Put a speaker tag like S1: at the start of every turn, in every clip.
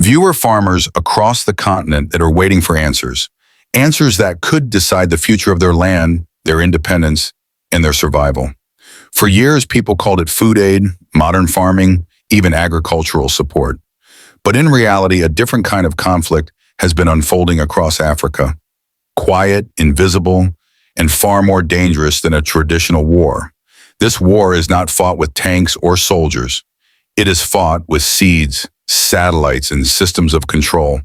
S1: Viewer farmers across the continent that are waiting for answers. Answers that could decide the future of their land, their independence, and their survival. For years, people called it food aid, modern farming, even agricultural support. But in reality, a different kind of conflict has been unfolding across Africa. Quiet, invisible, and far more dangerous than a traditional war. This war is not fought with tanks or soldiers. It is fought with seeds, satellites, and systems of control.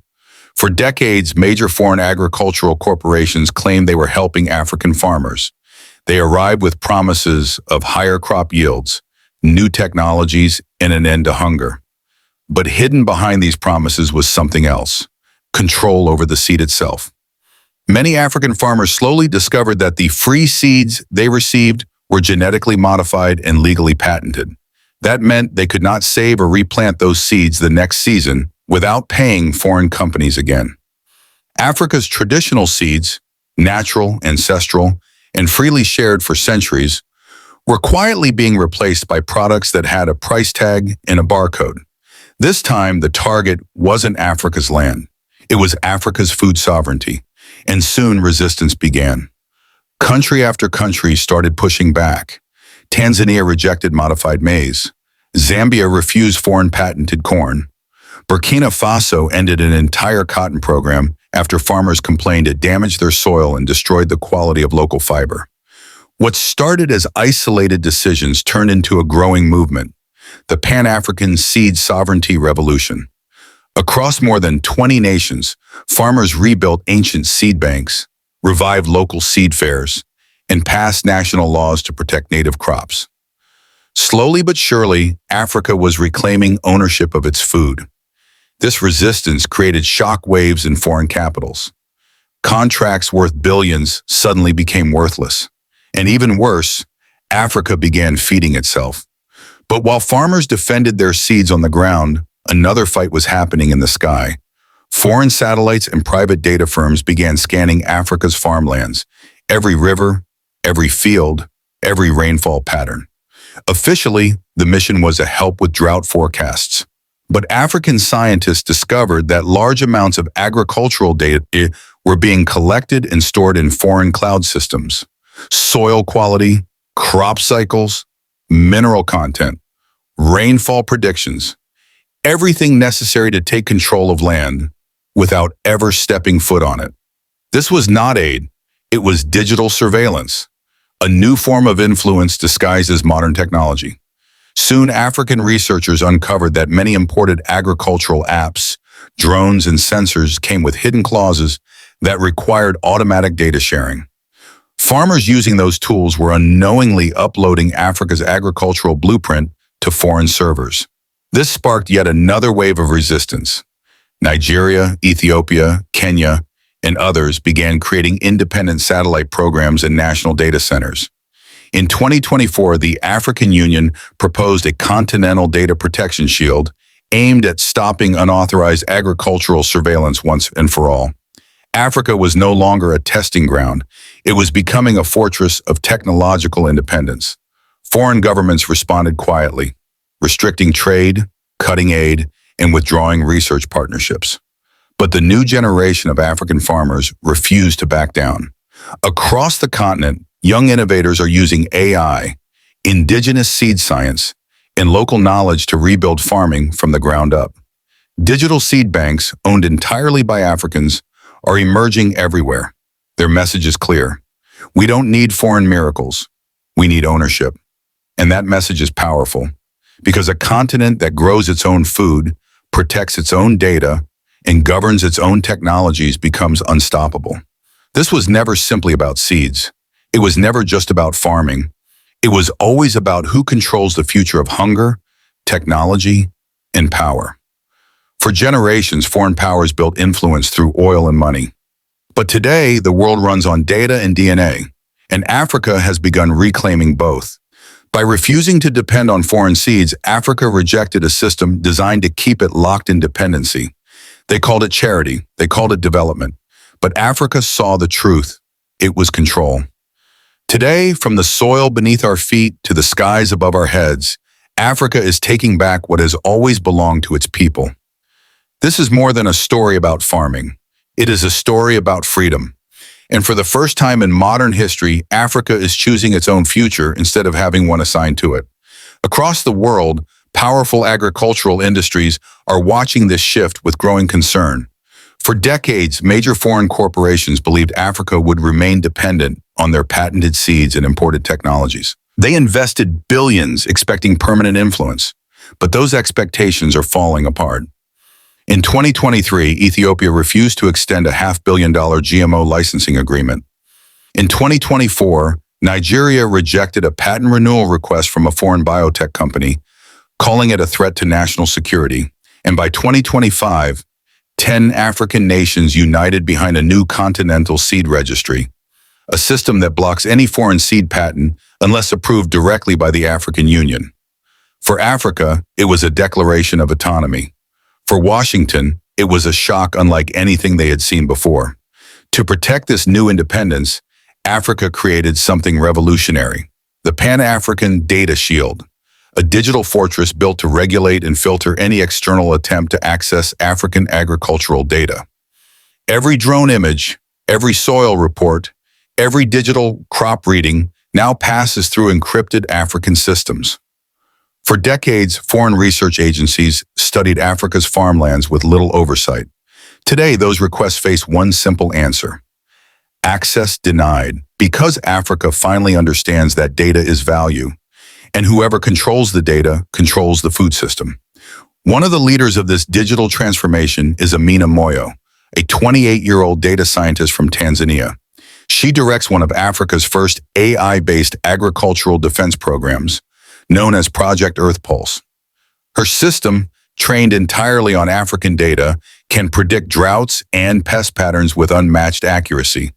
S1: For decades, major foreign agricultural corporations claimed they were helping African farmers. They arrived with promises of higher crop yields, new technologies, and an end to hunger. But hidden behind these promises was something else: control over the seed itself. Many African farmers slowly discovered that the free seeds they received were genetically modified and legally patented. That meant they could not save or replant those seeds the next season without paying foreign companies again. Africa's traditional seeds, natural, ancestral, and freely shared for centuries, were quietly being replaced by products that had a price tag and a barcode. This time, the target wasn't Africa's land. It was Africa's food sovereignty, and soon resistance began. Country after country started pushing back. Tanzania rejected modified maize. Zambia refused foreign patented corn. Burkina Faso ended an entire cotton program after farmers complained it damaged their soil and destroyed the quality of local fiber. What started as isolated decisions turned into a growing movement, the Pan-African Seed Sovereignty Revolution. Across more than 20 nations, farmers rebuilt ancient seed banks, revived local seed fairs, and passed national laws to protect native crops. Slowly but surely, Africa was reclaiming ownership of its food. This resistance created shock waves in foreign capitals. Contracts worth billions suddenly became worthless. And even worse, Africa began feeding itself. But while farmers defended their seeds on the ground, another fight was happening in the sky. Foreign satellites and private data firms began scanning Africa's farmlands, every river, every field, every rainfall pattern. Officially, the mission was to help with drought forecasts. But African scientists discovered that large amounts of agricultural data were being collected and stored in foreign cloud systems. Soil quality, crop cycles, mineral content, rainfall predictions, everything necessary to take control of land without ever stepping foot on it. This was not aid, it was digital surveillance, a new form of influence disguised as modern technology. Soon, African researchers uncovered that many imported agricultural apps, drones, and sensors came with hidden clauses that required automatic data sharing. Farmers using those tools were unknowingly uploading Africa's agricultural blueprint to foreign servers. This sparked yet another wave of resistance. Nigeria, Ethiopia, Kenya, and others began creating independent satellite programs and national data centers. In 2024, the African Union proposed a continental data protection shield aimed at stopping unauthorized agricultural surveillance once and for all. Africa was no longer a testing ground. It was becoming a fortress of technological independence. Foreign governments responded quietly, restricting trade, cutting aid, and withdrawing research partnerships. But the new generation of African farmers refused to back down. Across the continent, young innovators are using AI, indigenous seed science, and local knowledge to rebuild farming from the ground up. Digital seed banks, owned entirely by Africans, are emerging everywhere. Their message is clear. We don't need foreign miracles. We need ownership. And that message is powerful, because a continent that grows its own food, protects its own data, and governs its own technologies becomes unstoppable. This was never simply about seeds. It was never just about farming. It was always about who controls the future of hunger, technology, and power. For generations, foreign powers built influence through oil and money. But today, the world runs on data and DNA, and Africa has begun reclaiming both. By refusing to depend on foreign seeds, Africa rejected a system designed to keep it locked in dependency. They called it charity, they called it development. But Africa saw the truth. It was control. Today, from the soil beneath our feet to the skies above our heads, Africa is taking back what has always belonged to its people. This is more than a story about farming. It is a story about freedom. And for the first time in modern history, Africa is choosing its own future instead of having one assigned to it. Across the world, powerful agricultural industries are watching this shift with growing concern. For decades, major foreign corporations believed Africa would remain dependent on their patented seeds and imported technologies. They invested billions expecting permanent influence, but those expectations are falling apart. In 2023, Ethiopia refused to extend a $500 million GMO licensing agreement. In 2024, Nigeria rejected a patent renewal request from a foreign biotech company, calling it a threat to national security. And by 2025, 10 African nations united behind a new continental seed registry, a system that blocks any foreign seed patent unless approved directly by the African Union. For Africa, it was a declaration of autonomy. For Washington, it was a shock unlike anything they had seen before. To protect this new independence, Africa created something revolutionary: the Pan-African Data Shield, a digital fortress built to regulate and filter any external attempt to access African agricultural data. Every drone image, every soil report, every digital crop reading now passes through encrypted African systems. For decades, foreign research agencies studied Africa's farmlands with little oversight. Today, those requests face one simple answer: access denied, because Africa finally understands that data is value, and whoever controls the data controls the food system. One of the leaders of this digital transformation is Amina Moyo, a 28-year-old data scientist from Tanzania. She directs one of Africa's first AI-based agricultural defense programs, known as Project Earth Pulse. Her system, trained entirely on African data, can predict droughts and pest patterns with unmatched accuracy.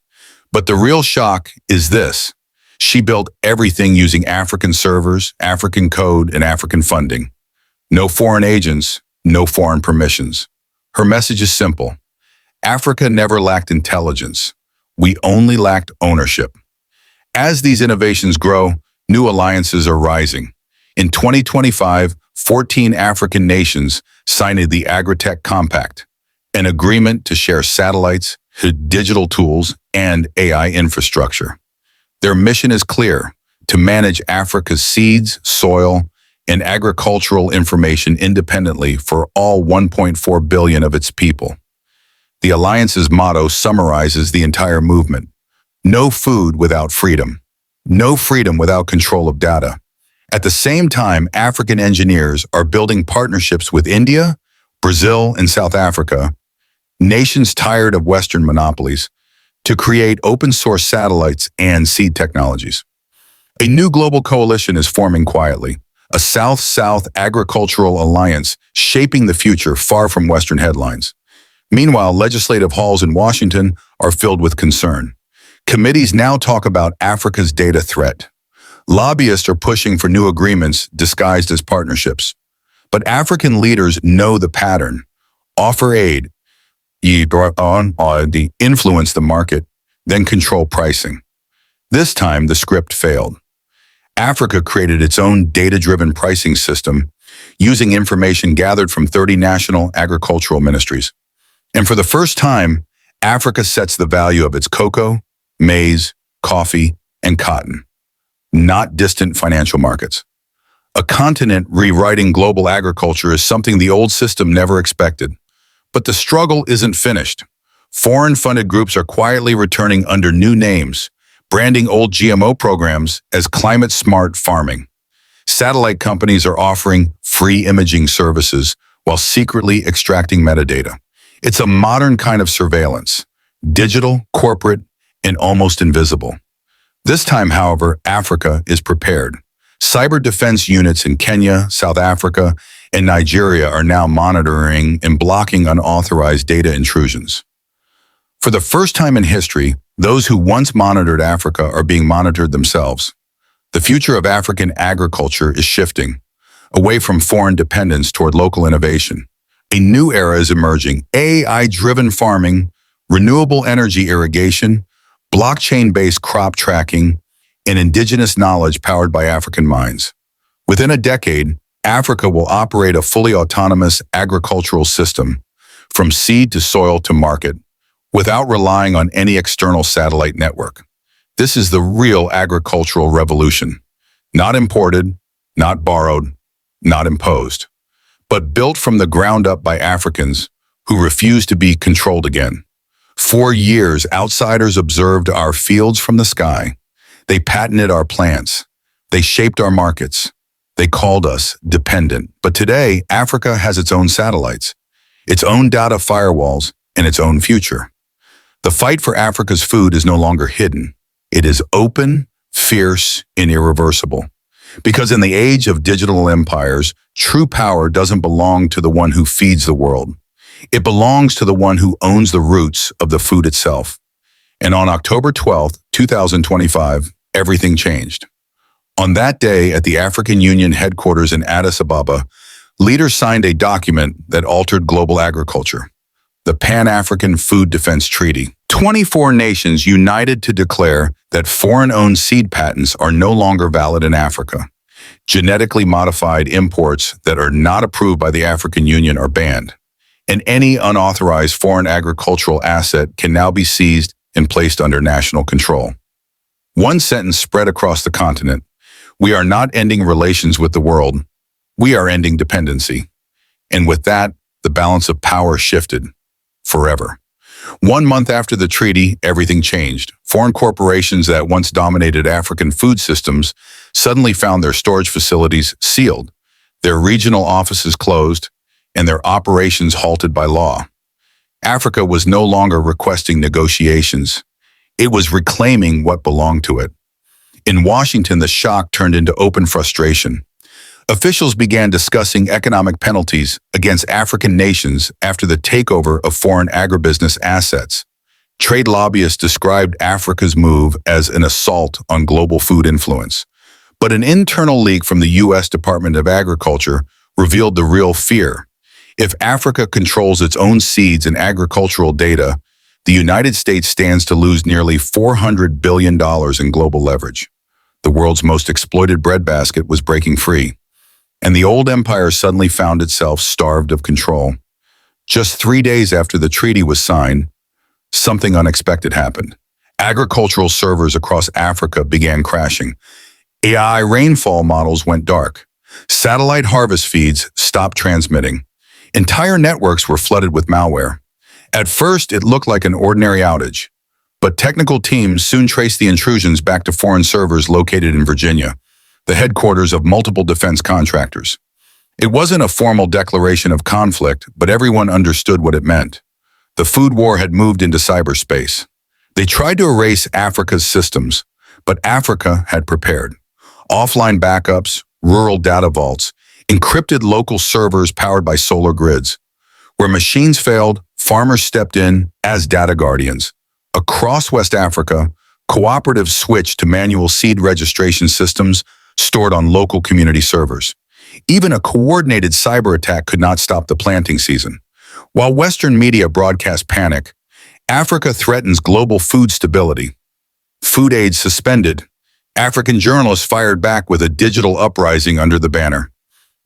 S1: But the real shock is this: she built everything using African servers, African code, and African funding. No foreign agents, no foreign permissions. Her message is simple: Africa never lacked intelligence. We only lacked ownership. As these innovations grow, new alliances are rising. In 2025, 14 African nations signed the Agritech Compact, an agreement to share satellites, digital tools, and AI infrastructure. Their mission is clear: to manage Africa's seeds, soil, and agricultural information independently for all 1.4 billion of its people. The alliance's motto summarizes the entire movement: no food without freedom, no freedom without control of data. At the same time, African engineers are building partnerships with India, Brazil, and South Africa, nations tired of Western monopolies, to create open-source satellites and seed technologies. A new global coalition is forming quietly, a South-South agricultural alliance shaping the future far from Western headlines. Meanwhile, legislative halls in Washington are filled with concern. Committees now talk about Africa's data threat. Lobbyists are pushing for new agreements disguised as partnerships. But African leaders know the pattern: offer aid, influence the market, then control pricing. This time, the script failed. Africa created its own data-driven pricing system using information gathered from 30 national agricultural ministries. And for the first time, Africa sets the value of its cocoa, maize, coffee, and cotton, not distant financial markets. A continent rewriting global agriculture is something the old system never expected. But the struggle isn't finished. Foreign-funded groups are quietly returning under new names, branding old GMO programs as climate-smart farming. Satellite companies are offering free imaging services while secretly extracting metadata. It's a modern kind of surveillance: digital, corporate, and almost invisible. This time, however, Africa is prepared. Cyber defense units in Kenya, South Africa, and Nigeria are now monitoring and blocking unauthorized data intrusions. For the first time in history, those who once monitored Africa are being monitored themselves. The future of African agriculture is shifting, away from foreign dependence toward local innovation. A new era is emerging: AI-driven farming, renewable energy irrigation, blockchain-based crop tracking, and indigenous knowledge powered by African minds. Within a decade, Africa will operate a fully autonomous agricultural system, from seed to soil to market, without relying on any external satellite network. This is the real agricultural revolution. Not imported, not borrowed, not imposed, but built from the ground up by Africans who refuse to be controlled again. For years, outsiders observed our fields from the sky. They patented our plants. They shaped our markets. They called us dependent. But today, Africa has its own satellites, its own data firewalls, and its own future. The fight for Africa's food is no longer hidden. It is open, fierce, and irreversible. Because in the age of digital empires, true power doesn't belong to the one who feeds the world. It belongs to the one who owns the roots of the food itself. And on October 12th, 2025, everything changed. On that day, at the African Union headquarters in Addis Ababa, leaders signed a document that altered global agriculture, the Pan-African Food Defense Treaty. 24 nations united to declare that foreign-owned seed patents are no longer valid in Africa. Genetically modified imports that are not approved by the African Union are banned, and any unauthorized foreign agricultural asset can now be seized and placed under national control. One sentence spread across the continent: we are not ending relations with the world, we are ending dependency. And with that, the balance of power shifted forever. 1 month after the treaty, everything changed. Foreign corporations that once dominated African food systems suddenly found their storage facilities sealed, their regional offices closed, and their operations halted by law. Africa was no longer requesting negotiations. It was reclaiming what belonged to it. In Washington, the shock turned into open frustration. Officials began discussing economic penalties against African nations after the takeover of foreign agribusiness assets. Trade lobbyists described Africa's move as an assault on global food influence. But an internal leak from the U.S. Department of Agriculture revealed the real fear. If Africa controls its own seeds and agricultural data, the United States stands to lose nearly $400 billion in global leverage. The world's most exploited breadbasket was breaking free, and the old empire suddenly found itself starved of control. Just 3 days after the treaty was signed, something unexpected happened. Agricultural servers across Africa began crashing. AI rainfall models went dark. Satellite harvest feeds stopped transmitting. Entire networks were flooded with malware. At first, it looked like an ordinary outage, but technical teams soon traced the intrusions back to foreign servers located in Virginia, the headquarters of multiple defense contractors. It wasn't a formal declaration of conflict, but everyone understood what it meant. The food war had moved into cyberspace. They tried to erase Africa's systems, but Africa had prepared. Offline backups, rural data vaults, encrypted local servers powered by solar grids. Where machines failed, farmers stepped in as data guardians. Across West Africa, cooperatives switched to manual seed registration systems stored on local community servers. Even a coordinated cyber attack could not stop the planting season. While Western media broadcast panic, Africa threatens global food stability. Food aid suspended. African journalists fired back with a digital uprising under the banner.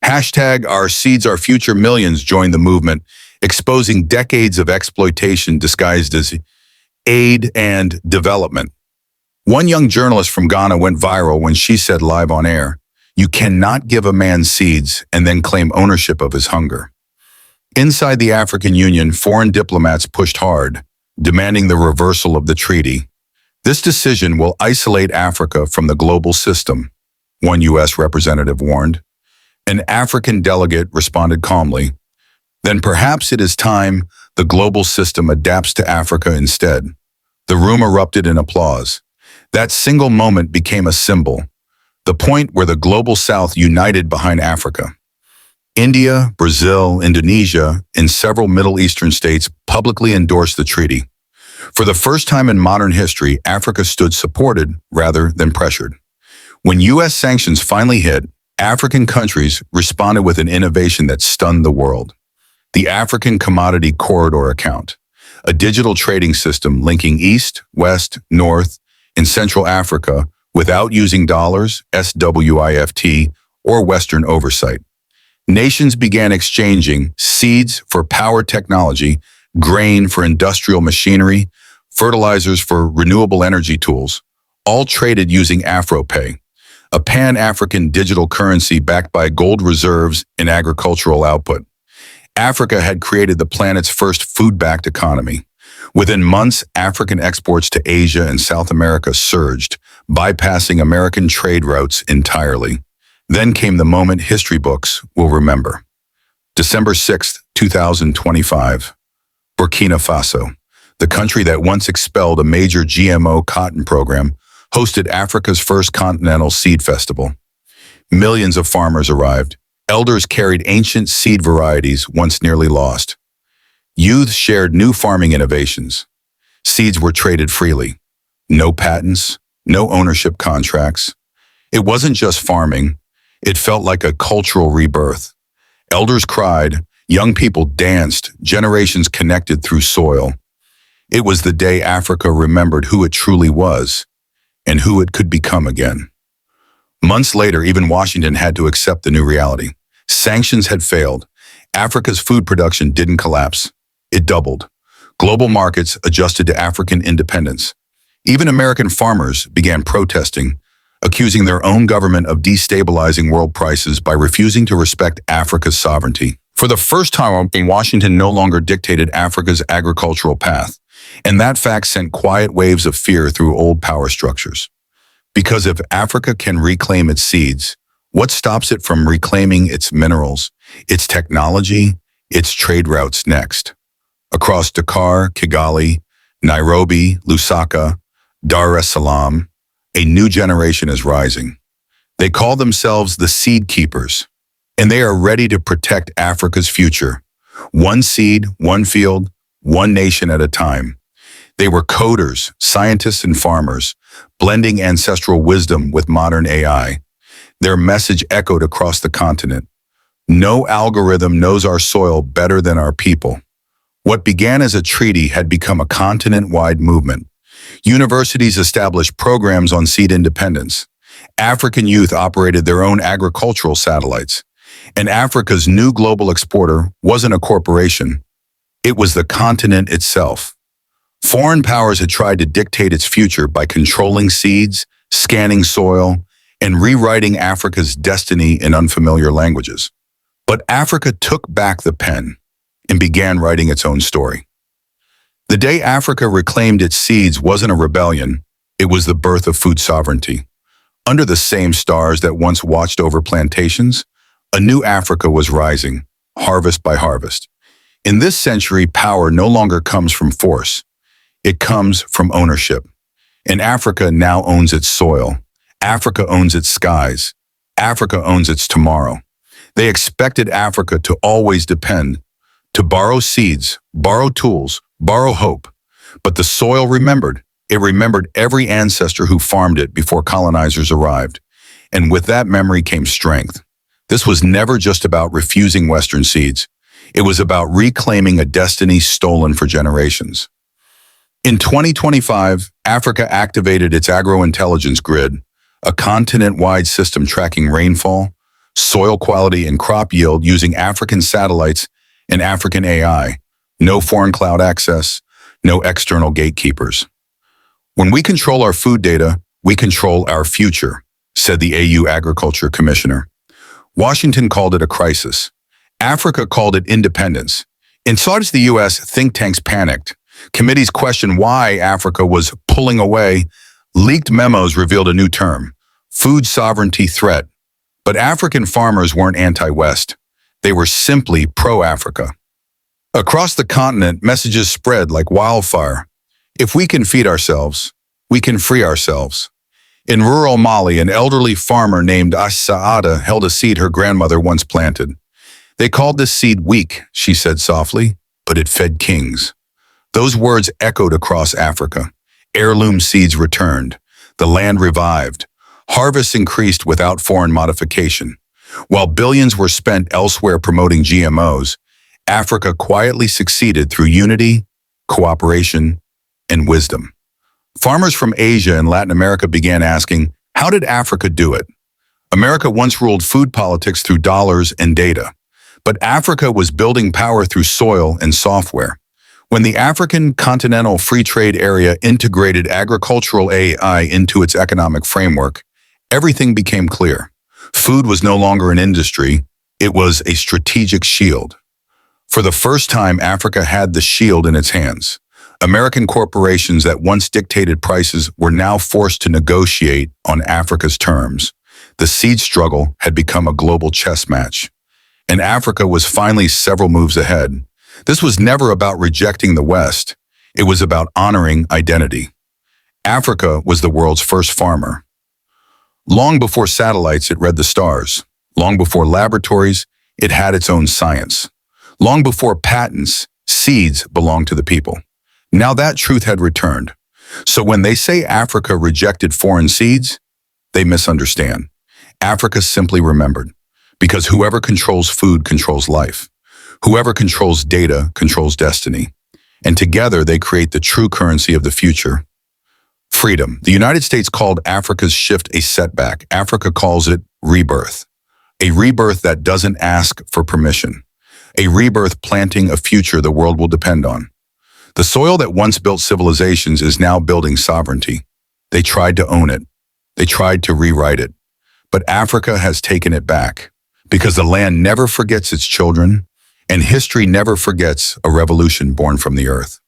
S1: #OurSeedsOurFuture millions joined the movement, exposing decades of exploitation disguised as aid and development. One young journalist from Ghana went viral when she said live on air, "You cannot give a man seeds and then claim ownership of his hunger." Inside the African Union, foreign diplomats pushed hard, demanding the reversal of the treaty. This decision will isolate Africa from the global system, one U.S. representative warned. An African delegate responded calmly, "Then perhaps it is time the global system adapts to Africa instead." The room erupted in applause. That single moment became a symbol, the point where the global South united behind Africa. India, Brazil, Indonesia, and several Middle Eastern states publicly endorsed the treaty. For the first time in modern history, Africa stood supported rather than pressured. When U.S. sanctions finally hit, African countries responded with an innovation that stunned the world. The African Commodity Corridor Account, a digital trading system linking East, West, North, and Central Africa without using dollars, SWIFT, or Western oversight. Nations began exchanging seeds for power technology, grain for industrial machinery, fertilizers for renewable energy tools, all traded using AfroPay, a pan-African digital currency backed by gold reserves and agricultural output. Africa had created the planet's first food-backed economy. Within months, African exports to Asia and South America surged, bypassing American trade routes entirely. Then came the moment history books will remember. December 6, 2025. Burkina Faso, the country that once expelled a major GMO cotton program, hosted Africa's first continental seed festival. Millions of farmers arrived. Elders carried ancient seed varieties once nearly lost. Youth shared new farming innovations. Seeds were traded freely. No patents, no ownership contracts. It wasn't just farming. It felt like a cultural rebirth. Elders cried, young people danced, generations connected through soil. It was the day Africa remembered who it truly was and who it could become again. Months later, even Washington had to accept the new reality. Sanctions had failed. Africa's food production didn't collapse. It doubled. Global markets adjusted to African independence. Even American farmers began protesting, accusing their own government of destabilizing world prices by refusing to respect Africa's sovereignty. For the first time, Washington no longer dictated Africa's agricultural path, and that fact sent quiet waves of fear through old power structures. Because if Africa can reclaim its seeds, what stops it from reclaiming its minerals, its technology, its trade routes next? Across Dakar, Kigali, Nairobi, Lusaka, Dar es Salaam, a new generation is rising. They call themselves the Seed Keepers, and they are ready to protect Africa's future. One seed, one field, one nation at a time. They were coders, scientists, and farmers, blending ancestral wisdom with modern AI. Their message echoed across the continent. No algorithm knows our soil better than our people. What began as a treaty had become a continent-wide movement. Universities established programs on seed independence. African youth operated their own agricultural satellites. And Africa's new global exporter wasn't a corporation. It was the continent itself. Foreign powers had tried to dictate its future by controlling seeds, scanning soil, and rewriting Africa's destiny in unfamiliar languages. But Africa took back the pen and began writing its own story. The day Africa reclaimed its seeds wasn't a rebellion, it was the birth of food sovereignty. Under the same stars that once watched over plantations, a new Africa was rising, harvest by harvest. In this century, power no longer comes from force. It comes from ownership. And Africa now owns its soil. Africa owns its skies. Africa owns its tomorrow. They expected Africa to always depend, to borrow seeds, borrow tools, borrow hope. But the soil remembered. It remembered every ancestor who farmed it before colonizers arrived. And with that memory came strength. This was never just about refusing Western seeds. It was about reclaiming a destiny stolen for generations. In 2025, Africa activated its agro-intelligence grid, a continent-wide system tracking rainfall, soil quality, and crop yield using African satellites and African AI. No foreign cloud access, no external gatekeepers. When we control our food data, we control our future, said the AU Agriculture Commissioner. Washington called it a crisis. Africa called it independence. Inside the U.S., think tanks panicked. Committees questioned why Africa was pulling away. Leaked memos revealed a new term, food sovereignty threat. But African farmers weren't anti-West. They were simply pro-Africa. Across the continent, messages spread like wildfire. If we can feed ourselves, we can free ourselves. In rural Mali, an elderly farmer named Assaada held a seed her grandmother once planted. They called this seed weak, she said softly, but it fed kings. Those words echoed across Africa. Heirloom seeds returned. The land revived. Harvests increased without foreign modification. While billions were spent elsewhere promoting GMOs, Africa quietly succeeded through unity, cooperation, and wisdom. Farmers from Asia and Latin America began asking, how did Africa do it? America once ruled food politics through dollars and data. But Africa was building power through soil and software. When the African Continental Free Trade Area integrated agricultural AI into its economic framework, everything became clear. Food was no longer an industry, it was a strategic shield. For the first time, Africa had the shield in its hands. American corporations that once dictated prices were now forced to negotiate on Africa's terms. The seed struggle had become a global chess match, and Africa was finally several moves ahead. This was never about rejecting the West. It was about honoring identity. Africa was the world's first farmer. Long before satellites, it read the stars. Long before laboratories, it had its own science. Long before patents, seeds belonged to the people. Now that truth had returned. So when they say Africa rejected foreign seeds, they misunderstand. Africa simply remembered, because whoever controls food controls life. Whoever controls data controls destiny. And together they create the true currency of the future. Freedom. The United States called Africa's shift a setback. Africa calls it rebirth. A rebirth that doesn't ask for permission. A rebirth planting a future the world will depend on. The soil that once built civilizations is now building sovereignty. They tried to own it. They tried to rewrite it. But Africa has taken it back. Because the land never forgets its children, and history never forgets a revolution born from the earth.